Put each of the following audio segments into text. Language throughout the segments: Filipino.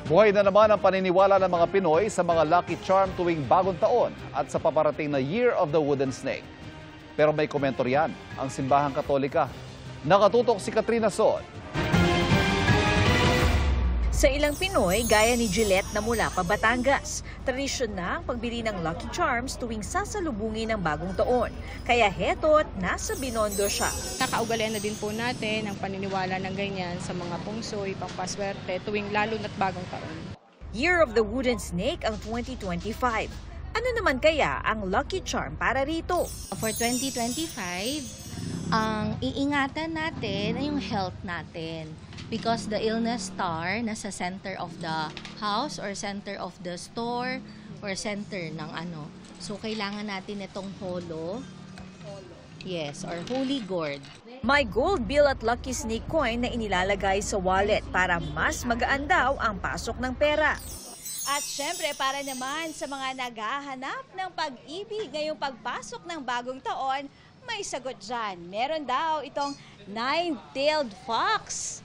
Buhay na naman ang paniniwala ng mga Pinoy sa mga lucky charm tuwing bagong taon at sa paparating na Year of the Wooden Snake. Pero may komento riyan ang Simbahang Katolika. Nakatutok si Katrina Son. Sa ilang Pinoy, gaya ni Gillette na mula pa Batangas, tradisyon na ang pagbili ng Lucky Charms tuwing sasalubungin ng bagong taon. Kaya heto't nasa Binondo siya. Nakaugalian na din po natin ang paniniwala ng ganyan sa mga pungsoy, pampaswerte tuwing lalo na't bagong taon. Year of the Wooden Snake ang 2025. Ano naman kaya ang Lucky Charm para rito? For 2025, ang iingatan natin ay yung health natin. Because the illness star nasa center of the house or center of the store or center ng ano. So, kailangan natin itong holo. Yes, or holy gourd. May gold bill at lucky snake coin na inilalagay sa wallet para mas magaan daw ang pasok ng pera. At syempre para naman sa mga naghahanap ng pag-ibig ngayong pagpasok ng bagong taon, may sagot dyan. Meron daw itong nine-tailed fox.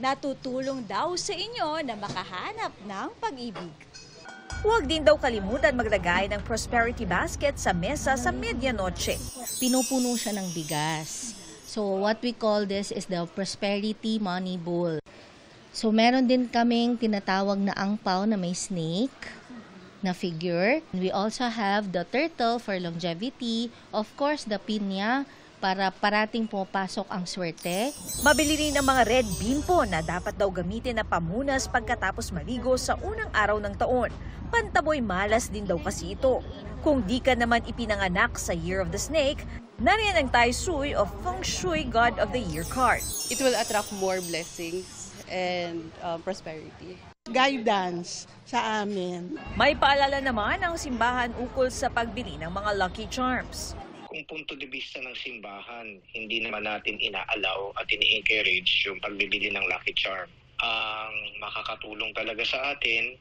Natutulong daw sa inyo na makahanap ng pag-ibig. Huwag din daw kalimutan maglagay ng prosperity basket sa mesa sa medianoche. Pinupuno siya ng bigas. So, what we call this is the prosperity money bowl. So, meron din kaming tinatawag na angpao na may snake na figure. We also have the turtle for longevity. Of course, the pinya para parating pumapasok ang swerte. Mabili rin ang mga red bean po na dapat daw gamitin na pamunas pagkatapos maligo sa unang araw ng taon. Pantaboy malas din daw kasi ito. Kung di ka naman ipinanganak sa Year of the Snake, nariyan ang Tai Sui of Feng Shui God of the Year card. It will attract more blessings and prosperity. Guidance sa amin. May paalala naman ang simbahan ukol sa pagbili ng mga Lucky Charms. Kung punto de vista ng simbahan, hindi naman natin ina-allow at ini-encourage yung pagbibili ng Lucky Charm. Ang makakatulong talaga sa atin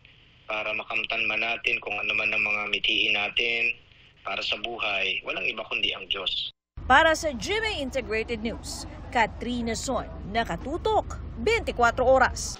para makamtan man natin kung ano man ang mga mitiin natin para sa buhay, walang iba kundi ang Diyos. Para sa GMA Integrated News, Katrina Son, nakatutok 24 oras.